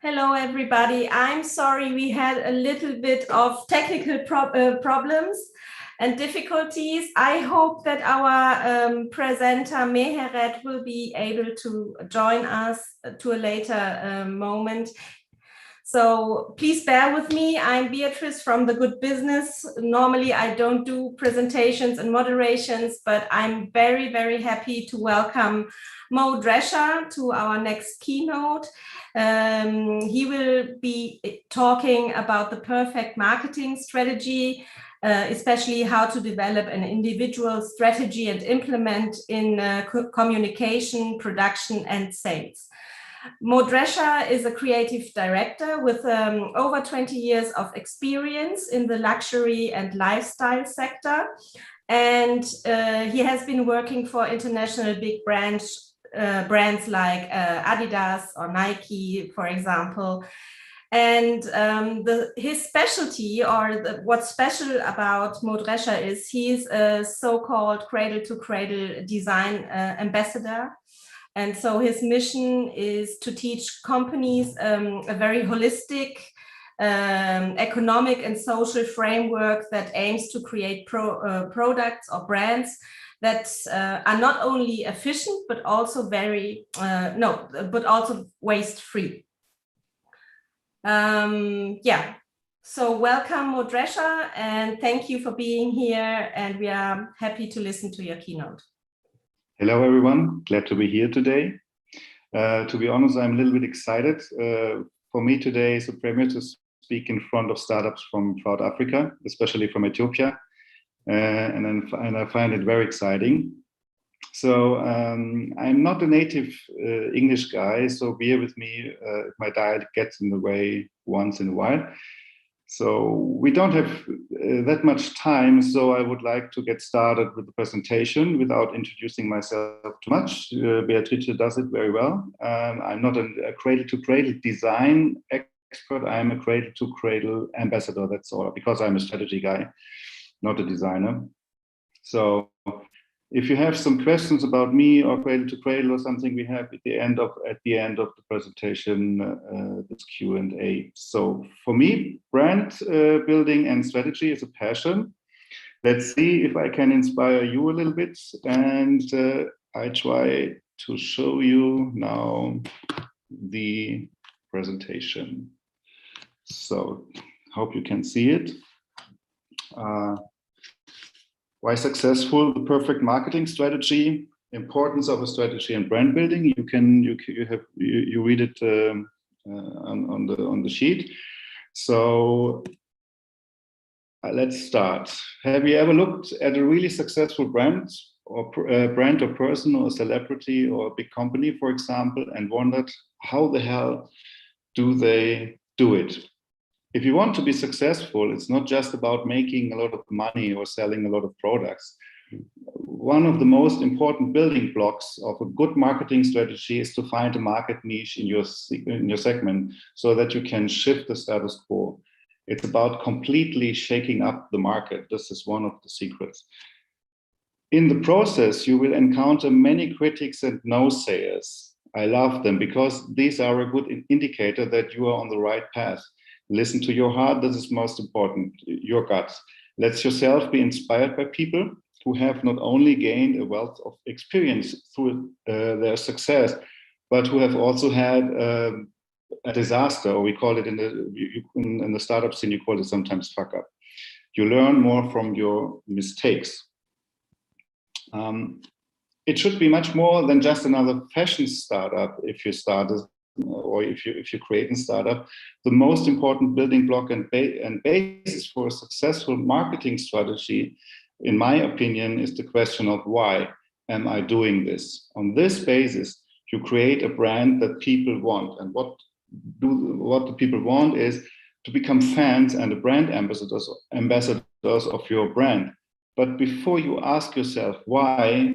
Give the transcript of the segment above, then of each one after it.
Hello, everybody. I'm sorry we had a little bit of technical problems and difficulties. I hope that our presenter Meheret will be able to join us to a later moment. So please bear with me. I'm Beatrice from The Good Business. Normally, I don't do presentations and moderations, but I'm very, very happy to welcome Mo Drescher to our next keynote. He will be talking about the perfect marketing strategy, especially how to develop an individual strategy and implement in communication, production, and sales. Mo Drescher is a creative director with over 20 years of experience in the luxury and lifestyle sector. And he has been working for international big brands like Adidas or Nike, for example. And his specialty, or what's special about Mo Drescher, is he's a so-called cradle-to-cradle design ambassador. And so his mission is to teach companies a very holistic economic and social framework that aims to create products or brands that are not only efficient but also also waste-free. So welcome, Mo Drescher, and thank you for being here. And we are happy to listen to your keynote. Hello, everyone. Glad to be here today. To be honest, I'm a little bit excited. For me today is a premiere to speak in front of startups from throughout Africa, especially from Ethiopia. And I find it very exciting. So I'm not a native English guy, so bear with me if my dialect gets in the way once in a while. So we don't have that much time, so I would like to get started with the presentation without introducing myself too much. Beatrice does it very well. I'm not a cradle-to-cradle design expert. I'm a cradle-to-cradle ambassador, that's all, because I'm a strategy guy, not a designer. So if you have some questions about me or cradle-to-cradle or something, we have at the end of the presentation this Q&A. So for me, brand building and strategy is a passion. Let's see if I can inspire you a little bit. And I try to show you now the presentation. So hope you can see it. Why successful? The perfect marketing strategy, importance of a strategy and brand building. You read it on the sheet. So let's start. Have you ever looked at a really successful brand or person or a celebrity or a big company, for example, and wondered how the hell do they do it? If you want to be successful, it's not just about making a lot of money or selling a lot of products. One of the most important building blocks of a good marketing strategy is to find a market niche in your segment so that you can shift the status quo. It's about completely shaking up the market. This is one of the secrets. In the process, you will encounter many critics and no-sayers. I love them because these are a good indicator that you are on the right path. Listen to your heart. This is most important, your gut. Let yourself be inspired by people who have not only gained a wealth of experience through their success, but who have also had a disaster, or we call it in the startup scene, you call it sometimes fuck up. You learn more from your mistakes. It should be much more than just another fashion startup if you start or if you create a startup. The most important building block and basis for a successful marketing strategy, in my opinion, is the question of why am I doing this? On this basis, you create a brand that people want. And what the people want is to become fans and brand ambassadors of your brand. But before you ask yourself why,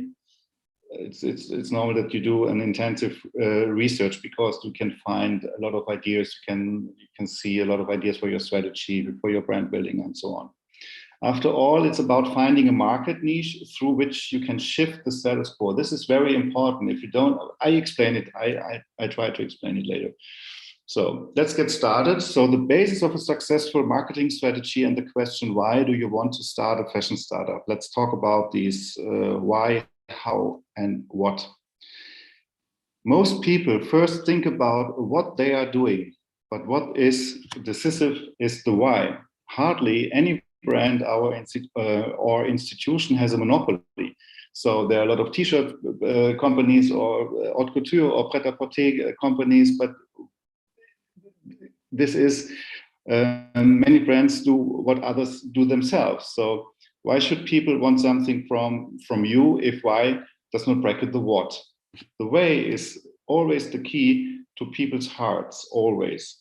it's normal that you do an intensive research, because you can find a lot of ideas. You can see a lot of ideas for your strategy, for your brand building, and so on. After all, it's about finding a market niche through which you can shift the status quo. This is very important. If you don't, I explain it. I try to explain it later. So let's get started. So the basis of a successful marketing strategy and the question, why do you want to start a fashion startup? Let's talk about these why, how, and what. Most people first think about what they are doing, but what is decisive is the why. Hardly any brand or institution has a monopoly. So there are a lot of t-shirt companies or haute couture or pret-à-porter companies, but this is many brands do what others do themselves. So why should people want something from you if why does not bracket the what? The way is always the key to people's hearts, always.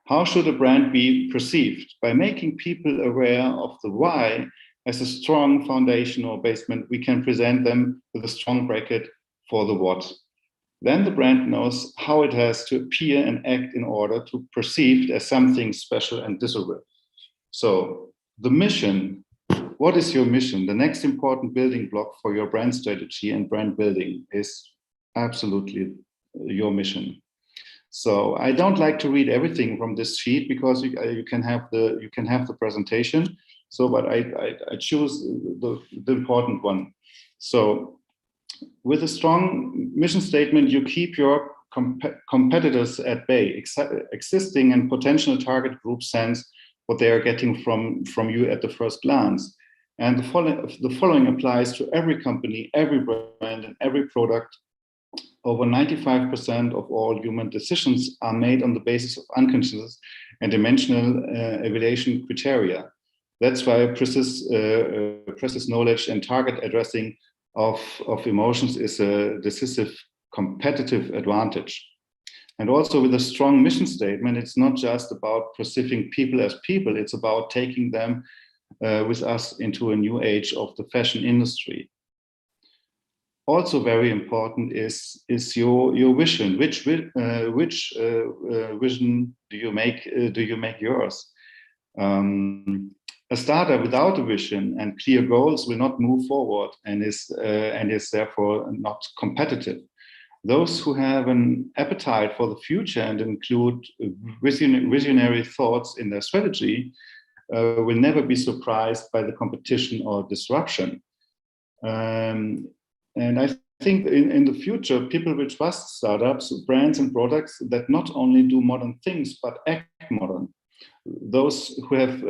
How should a brand be perceived? By making people aware of the why as a strong foundation or basement, we can present them with a strong bracket for the what. Then the brand knows how it has to appear and act in order to be perceived as something special and desirable. So the mission, what is your mission? The next important building block for your brand strategy and brand building is absolutely your mission. So I don't like to read everything from this sheet because you can have the presentation. So, but I choose the important one. So, with a strong mission statement, you keep your competitors at bay. Existing and potential target groups sense what they are getting from you at the first glance. And the following applies to every company, every brand, and every product. Over 95% of all human decisions are made on the basis of unconscious and dimensional evaluation criteria. That's why precise knowledge and target addressing of emotions is a decisive competitive advantage. And also with a strong mission statement, it's not just about perceiving people as people, it's about taking them with us into a new age of the fashion industry. Also very important is your vision. Which vision do you make yours? A startup without a vision and clear goals will not move forward and is therefore not competitive. Those who have an appetite for the future and include visionary thoughts in their strategy will never be surprised by the competition or disruption. And I think in the future, people will trust startups, brands, and products that not only do modern things, but act modern. Those who have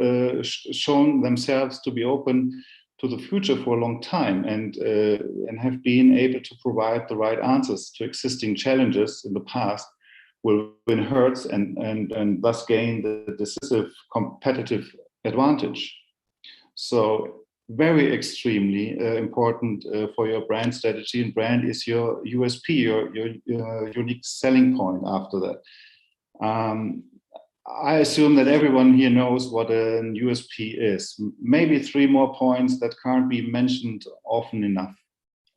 shown themselves to be open to the future for a long time and have been able to provide the right answers to existing challenges in the past will win hearts and thus gain the decisive competitive advantage. So very extremely important for your brand strategy, and brand is your USP, your unique selling point after that. I assume that everyone here knows what a USP is. Maybe 3 more points that can't be mentioned often enough.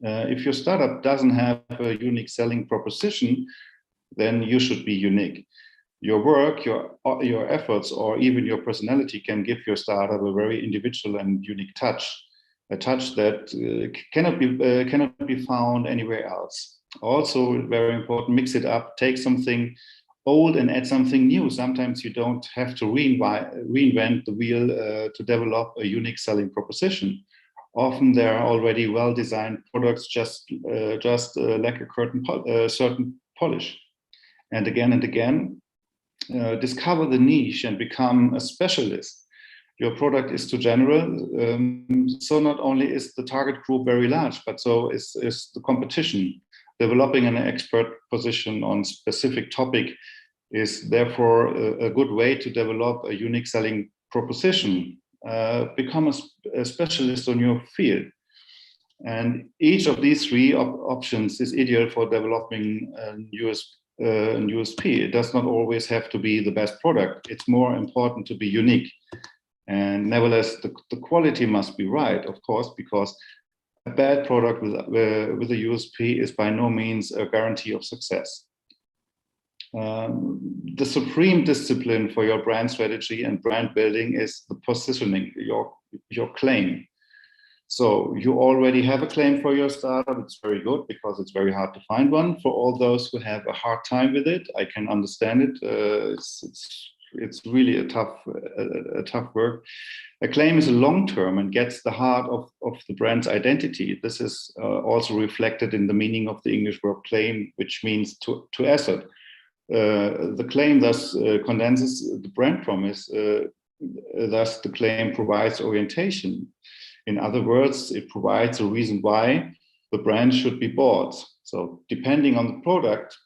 If your startup doesn't have a unique selling proposition, then you should be unique. Your work, your efforts, or even your personality can give your startup a very individual and unique touch, a touch that cannot be found anywhere else. Also, very important, mix it up, take something old and add something new. Sometimes you don't have to reinvent the wheel to develop a unique selling proposition. Often there are already well-designed products, just lack a certain polish. And again, discover the niche and become a specialist. Your product is too general, so not only is the target group very large, but so is the competition. Developing an expert position on specific topic is therefore a good way to develop a unique selling proposition. Become a specialist on your field. And each of these 3 options is ideal for developing a USP. It does not always have to be the best product. It's more important to be unique. And nevertheless, the quality must be right, of course, because a bad product with a USP is by no means a guarantee of success. The supreme discipline for your brand strategy and brand building is the positioning, your claim. So you already have a claim for your startup. It's very good because it's very hard to find one. For all those who have a hard time with it, I can understand it. It's really a tough work. A claim is a long term and gets the heart of the brand's identity. This is also reflected in the meaning of the English word claim, which means to asset. The claim thus condenses the brand promise. Thus, the claim provides orientation. In other words, it provides a reason why the brand should be bought. So depending on the product,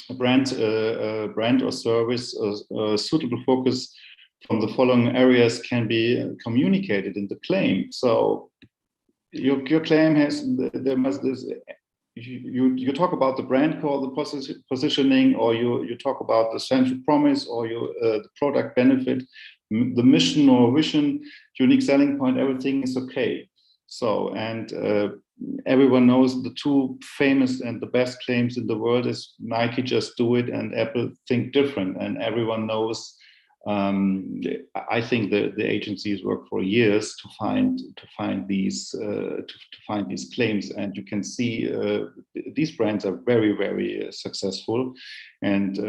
a brand or service, a suitable focus from the following areas can be communicated in the claim. So your claim has, you talk about the brand core, the positioning, or you talk about the central promise, or the product benefit, the mission or vision, unique selling point, everything is okay. So, and everyone knows the two famous and the best claims in the world is Nike, just do it, and Apple, think different. And everyone knows, I think the agencies work for years to find these claims, and you can see these brands are very, very successful, and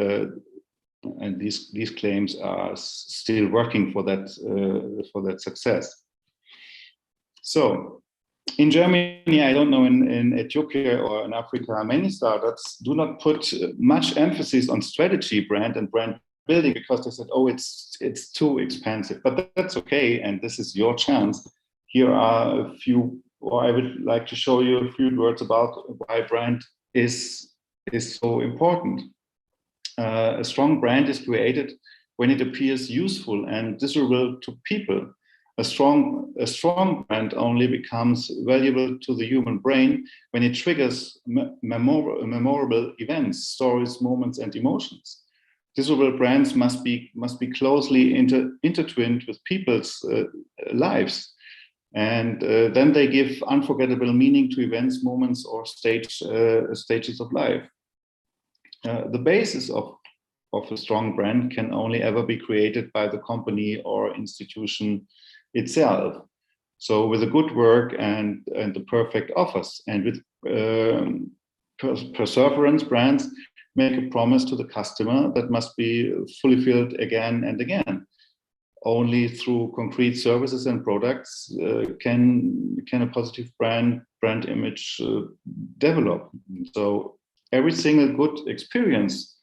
these claims are still working for that success. So in Germany, I don't know, in Ethiopia or in Africa, many startups do not put much emphasis on strategy, brand, and brand building, because they said, oh, it's too expensive. But that's okay, and this is your chance. Here are a few, or I would like to show you a few words about why brand is so important. A strong brand is created when it appears useful and desirable to people. A strong brand only becomes valuable to the human brain when it triggers memorable events, stories, moments, and emotions. Desirable brands must be closely intertwined with people's lives, and then they give unforgettable meaning to events, moments, or stages of life. The basis of a strong brand can only ever be created by the company or institution itself. So with a good work and the perfect offers, and with perseverance, brands make a promise to the customer that must be fulfilled again and again. Only through concrete services and products can a positive brand image develop. So every single good experience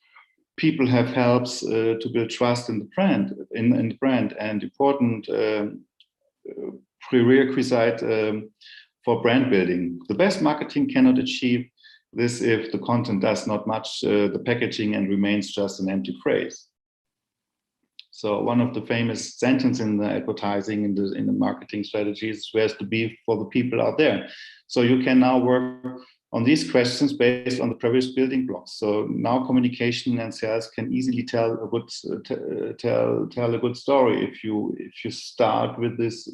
people have helps to build trust in the brand, and important prerequisite for brand building. The best marketing cannot achieve this if the content does not match the packaging and remains just an empty phrase. So one of the famous sentences in the advertising, in the marketing strategies, where's the beef for the people out there? So you can now work on these questions based on the previous building blocks. So now communication and sales can easily tell a good story if you start with this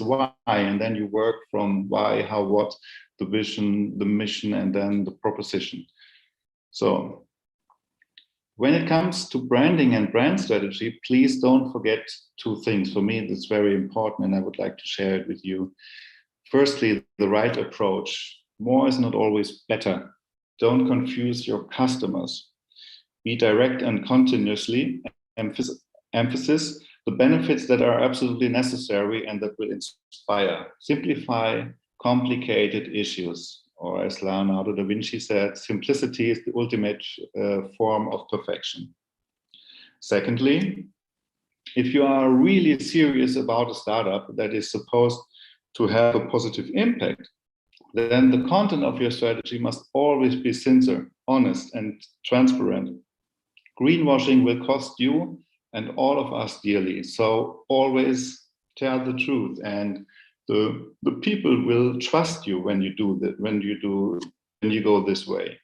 why, and then you work from why, how, what, the vision, the mission, and then the proposition. So when it comes to branding and brand strategy, please don't forget two things. For me, that's very important, and I would like to share it with you. Firstly, the right approach. More is not always better. Don't confuse your customers. Be direct and continuously emphasis the benefits that are absolutely necessary and that will inspire. Simplify complicated issues. Or as Leonardo da Vinci said, simplicity is the ultimate form of perfection. Secondly, if you are really serious about a startup that is supposed to have a positive impact, then the content of your strategy must always be sincere, honest, and transparent. Greenwashing will cost you and all of us dearly. So always tell the truth, and the people will trust you when you do that, when you go this way.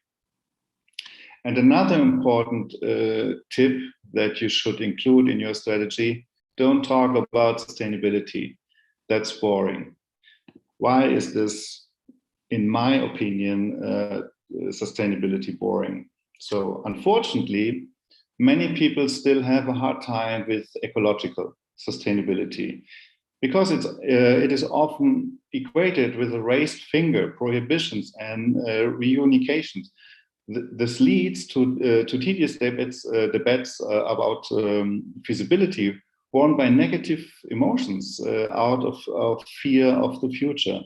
And another important tip that you should include in your strategy: don't talk about sustainability. That's boring. Why is this, in my opinion, sustainability boring? So unfortunately, many people still have a hard time with ecological sustainability. because it is often equated with a raised finger, prohibitions, and reunifications. This leads to tedious debates about feasibility, born by negative emotions out of fear of the future.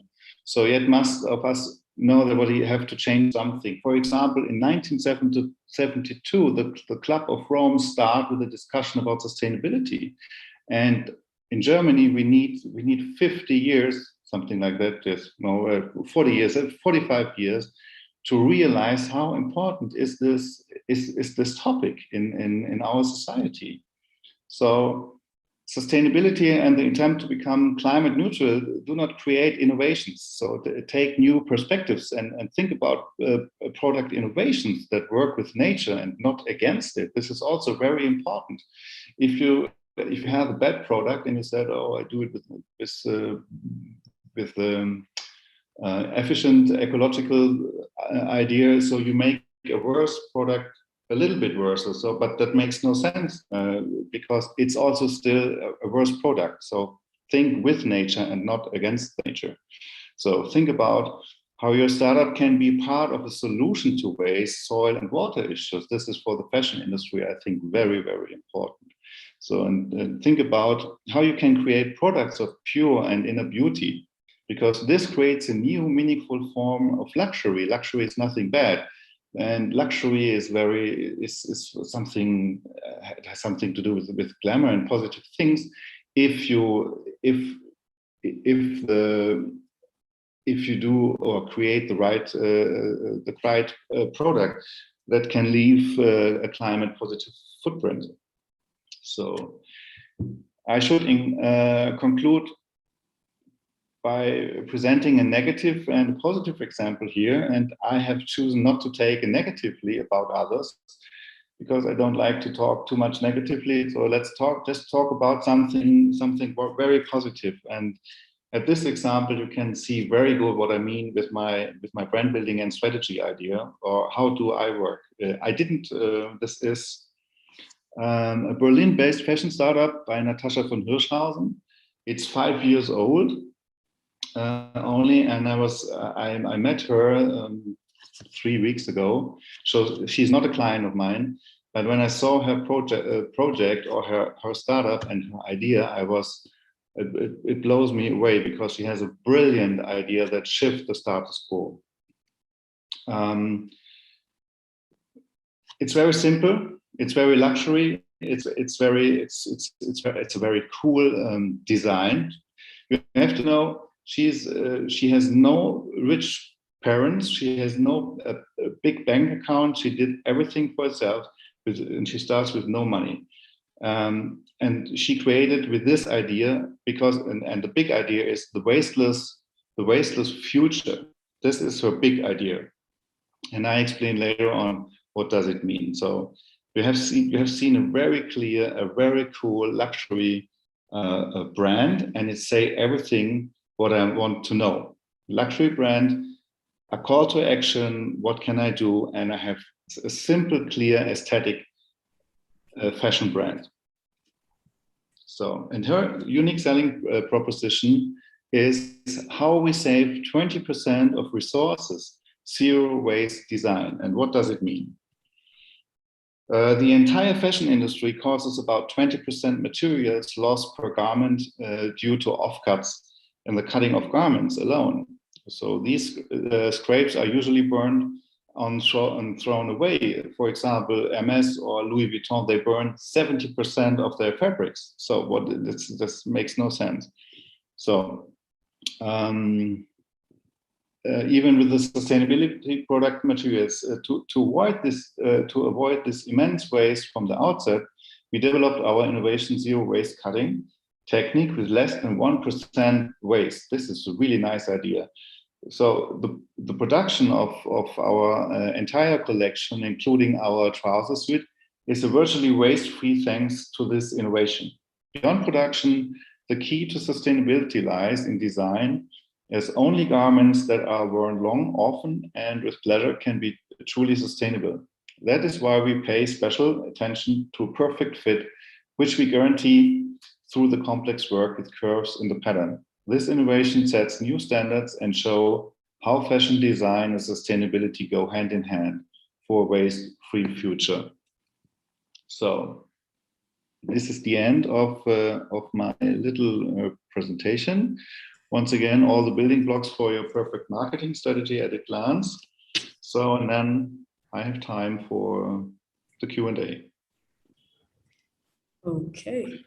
So yet most of us know that we have to change something. For example, in 1972, the Club of Rome started with a discussion about sustainability. And in Germany, we need 50 years, something like that, 40 years, 45 years, to realize how important is this topic in our society. So sustainability and the attempt to become climate neutral do not create innovations. So take new perspectives and think about product innovations that work with nature and not against it. This is also very important. If you have a bad product and you said, "Oh, I do it with efficient ecological idea," so you make a worse product a little bit worse, so, but that makes no sense because it's also still a worse product. So think with nature and not against nature. So think about how your startup can be part of a solution to waste, soil, and water issues. This is for the fashion industry, I think, very, very important. So and think about how you can create products of pure and inner beauty, because this creates a new meaningful form of luxury. Luxury is nothing bad. And luxury is something it has something to do with glamour and positive things. If you do or create the right product that can leave a climate positive footprint. So I should conclude by presenting a negative and a positive example here. And I have chosen not to take a negatively about others because I don't like to talk too much negatively. So let's just talk about something very positive. And at this example, you can see very good what I mean with my brand building and strategy idea, or how do I work. This is a Berlin-based fashion startup by Natascha von Hirschhausen. It's 5 years old. Only, and I met her 3 weeks ago. So she's not a client of mine, but when I saw her project or her startup and her idea, it blows me away because she has a brilliant idea that shifts the status quo. It's very simple. It's very luxury. It's a very cool design. You have to know. She has no rich parents. She has no a big bank account. She did everything for herself, and she starts with no money. And she created with this idea because, and the big idea is the wasteless future. This is her big idea, and I explain later on what does it mean. So you have seen a very clear, a very cool luxury brand, and it say everything what I want to know. Luxury brand, a call to action, what can I do? And I have a simple, clear, aesthetic fashion brand. So, and her unique selling proposition is how we save 20% of resources, zero waste design. And what does it mean? The entire fashion industry causes about 20% materials lost per garment due to offcuts in the cutting of garments alone. So these scrapes are usually burned and thrown away. For example, Hermes or Louis Vuitton, they burn 70% of their fabrics. So this makes no sense. So even with the sustainability product materials, to avoid this immense waste from the outset, we developed our innovation zero waste cutting technique with less than 1% waste. This is a really nice idea. So the production of our entire collection, including our trouser suite, is virtually waste-free thanks to this innovation. Beyond production, the key to sustainability lies in design, as only garments that are worn long, often, and with pleasure can be truly sustainable. That is why we pay special attention to perfect fit, which we guarantee through the complex work with curves in the pattern. This innovation sets new standards and show how fashion design and sustainability go hand in hand for a waste-free future. So this is the end of my little presentation. Once again, all the building blocks for your perfect marketing strategy at a glance. So, and then I have time for the Q&A. Okay.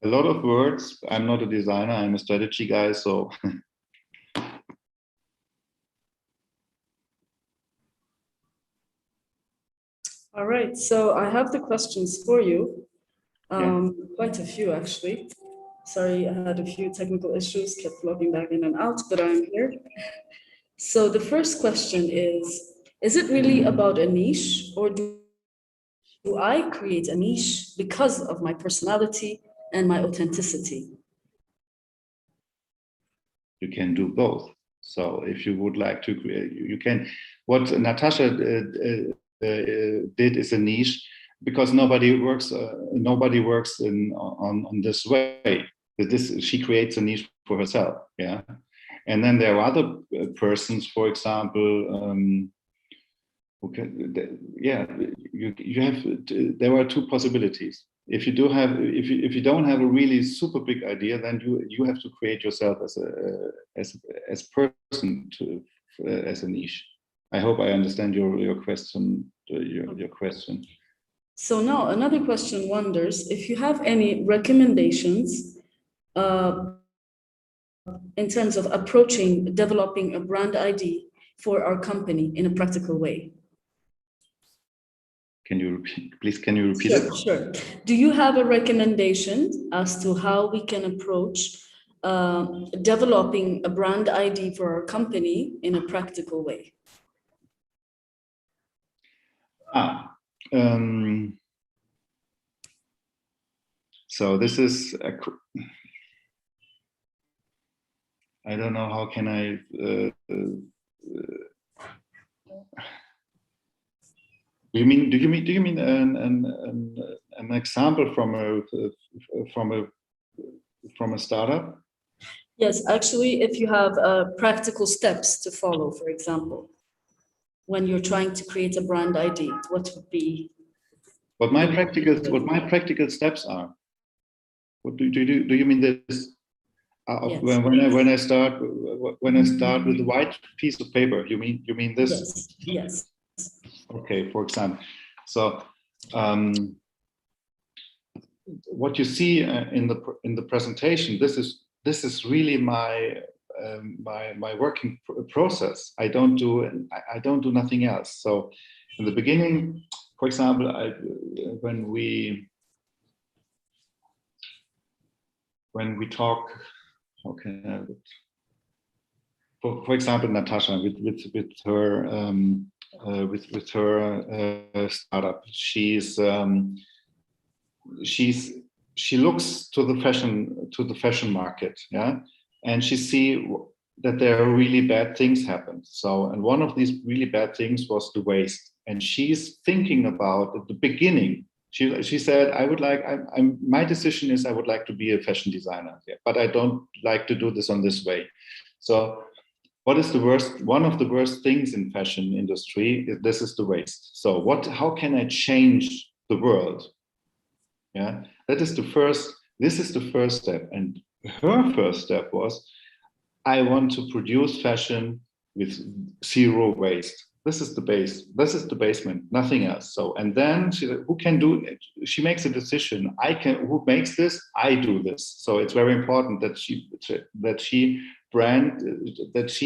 A lot of words. I'm not a designer, I'm a strategy guy, so. All right, so I have the questions for you. Quite a few, actually. Sorry, I had a few technical issues, kept logging back in and out, but I'm here. So the first question is it really about a niche, or do I create a niche because of my personality and my authenticity? You can do both. So if you would like to create, you can. What Natasha did is a niche, because nobody works on this way. She creates a niche for herself, yeah. And then there are other persons, for example, who can, yeah. You have. There are two possibilities. If you do have, if you don't have a really super big idea, then you have to create yourself as a person as a niche. I hope I understand your question. Your question. So now another question wonders if you have any recommendations in terms of developing a brand ID for our company in a practical way. Can you repeat Sure, it? Sure. Do you have a recommendation as to how we can approach developing a brand ID for our company in a practical way? So this is I don't know how can I do you mean an example from a startup? Yes, actually, if you have practical steps to follow, for example, when you're trying to create a brand ID, what would be? What my practical steps are. What do you mean this? Yes. When I start with the white piece of paper, you mean this? Yes. Okay, for example, so what you see in the presentation, this is really my working process. I don't do nothing else. So in the beginning, for example, when we talk, how can I have it? For example, Natasha with her startup, she looks to the fashion market, yeah, and she see that there are really bad things happen. So, and one of these really bad things was the waste, and she's thinking about at the beginning. She said, my decision is I would like to be a fashion designer, yeah, but I don't like to do this on this way. So what is one of the worst things in fashion industry is this is the waste. So how can I change the world? Yeah, this is the first step. And her first step was, I want to produce fashion with zero waste. This is the base. This is the basement, nothing else. So, and then she said, who can do it? She makes a decision. Who makes this? I do this. So it's very important that she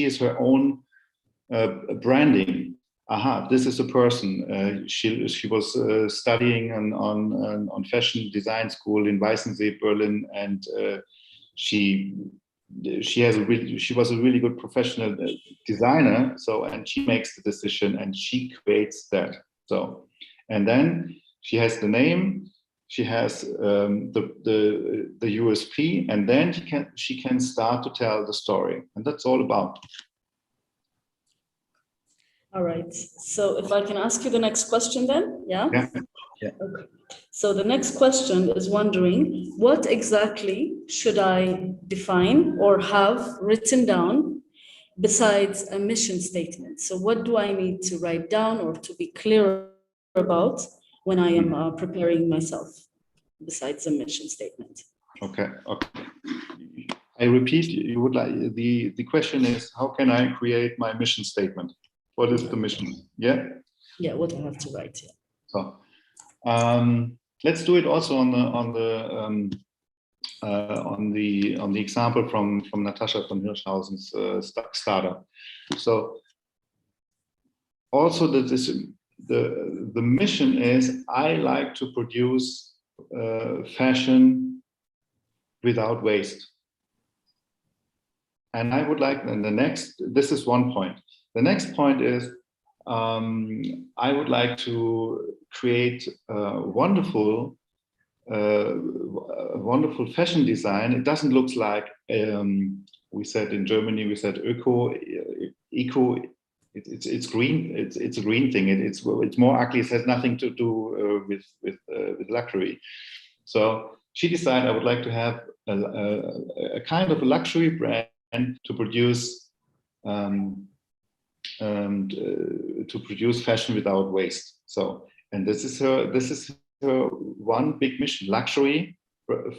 is her own branding. Aha, this is a person. She was studying on fashion design school in Weißensee, Berlin, and she was a really good professional designer. So, and she makes the decision and she creates that. So, and then she has the name, she has the USP, and then she can start to tell the story, and that's all about. All right. So, if I can ask you the next question, then, yeah. Yeah. Okay. So the next question is wondering, what exactly should I define or have written down besides a mission statement? So what do I need to write down or to be clear about when I am preparing myself besides a mission statement? Okay. I repeat, you would like the question is, how can I create my mission statement? What is the mission? Yeah. Yeah, what I have to write here. So let's do it also on the example from Natascha von Hirschhausen's startup. So also the mission is, I like to produce fashion without waste. And I would like, and this is one point. The next point is, I would like to create a wonderful fashion design. It doesn't look like, we said in Germany, we said eco, it's green, it's a green thing. It's more ugly. It has nothing to do with luxury. So she decided, I would like to have a kind of a luxury brand to produce fashion without waste. So, and this is her one big mission: luxury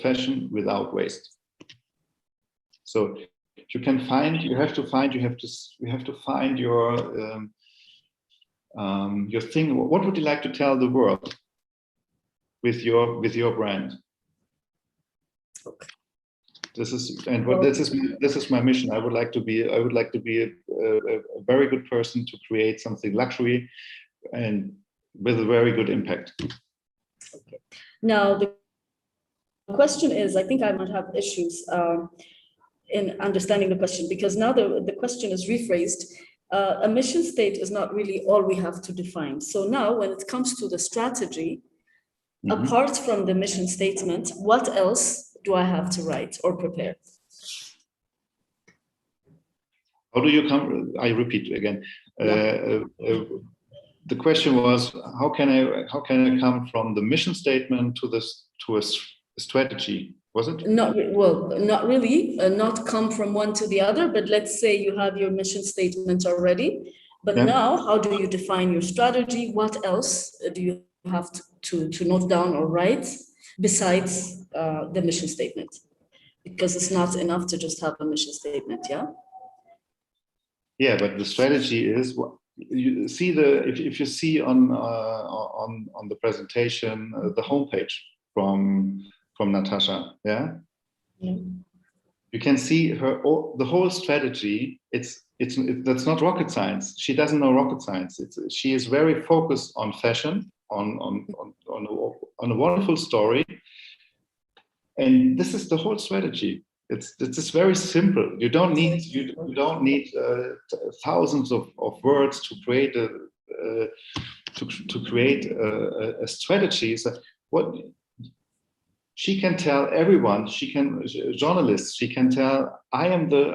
fashion without waste. So you can find, you have to find your thing. What would you like to tell the world with your brand? Okay. This is my mission. I would like to be a very good person to create something luxury and with a very good impact. Okay. Now the question is, I think I might have issues in understanding the question, because now the question is rephrased. A mission state is not really all we have to define. So now when it comes to the strategy, apart from the mission statement, what else do I have to write or prepare? How do you come? I repeat again. The question was, how can I come from the mission statement to a strategy? Was it? Not really. Not come from one to the other. But let's say you have your mission statement already. But now, how do you define your strategy? What else do you have to note down or write besides the mission statement? Because it's not enough to just have a mission statement, yeah? Yeah, but the strategy is, you see if you see on the presentation the homepage from Natascha, yeah? You can see the whole strategy. That's not rocket science. She doesn't know rocket science. She is very focused on fashion, on a wonderful story, and this is the whole strategy. It's very simple. You don't need thousands of words to create a strategy. So what she can tell everyone, journalists, she can tell, I am the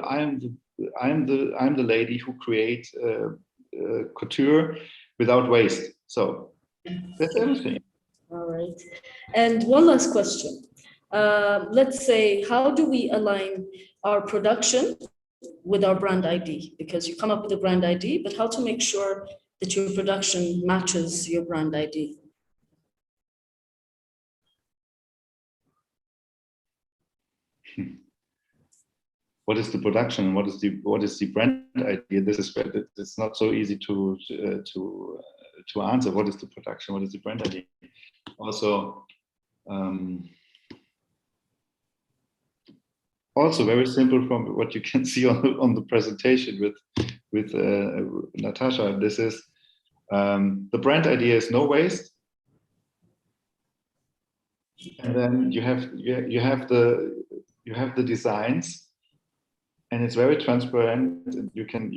lady who creates couture without waste. So that's everything. All right. And one last question. Let's say, how do we align our production with our brand ID? Because you come up with a brand ID, but how to make sure that your production matches your brand ID? What is the production? What is the brand idea? It's not so easy to answer. What is the production? What is the brand idea? Also very simple from what you can see on the presentation with Natascha. This is the brand idea is no waste, and then you have the designs, and it's very transparent. You can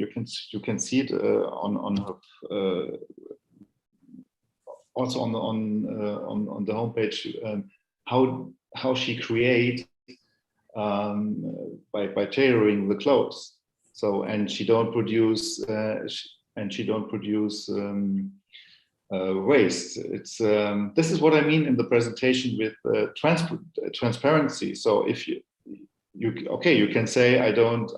see it on her also on the homepage how she creates by tailoring the clothes. So, and she don't produce waste. It's this is what I mean in the presentation with transparency. So if you can say I don't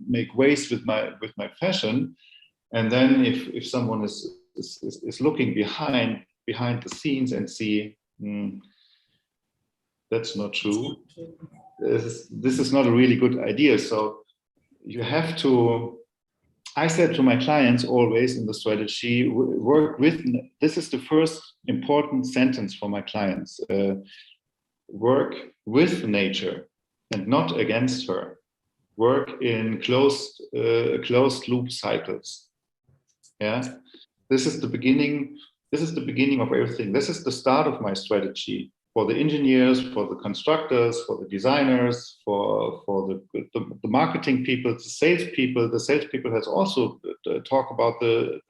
make waste with my fashion, and then if someone is looking behind the scenes and see that's not true. This is not a really good idea. So you have to. I said to my clients always in the strategy, work with. This is the first important sentence for my clients. Work with nature and not against her. Work in closed loop cycles. Yeah, this is the beginning. This is the beginning of everything. This is the start of my strategy for the engineers, for the constructors, for the designers, for the marketing people, the sales people. The sales people has also talk about the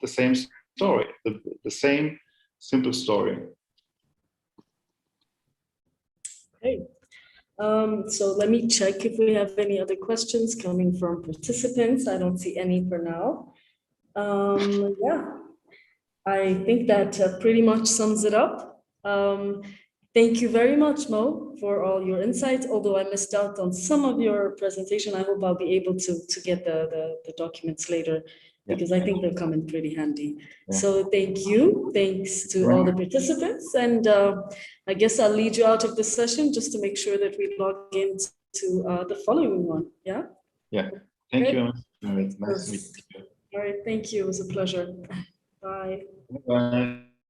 same story, the same simple story. Okay. So let me check if we have any other questions coming from participants. I don't see any for now. Yeah, I think that pretty much sums it up. Thank you very much, Mo, for all your insights. Although I missed out on some of your presentation, I hope I'll be able to get the documents later, because I think they'll come in pretty handy. Yeah. So thank you. Thanks to all the participants. And I guess I'll lead you out of this session just to make sure that we log into the following one. Yeah? Yeah. Thank you. It's nice to meet you. All right. Thank you. It was a pleasure. Bye. Bye.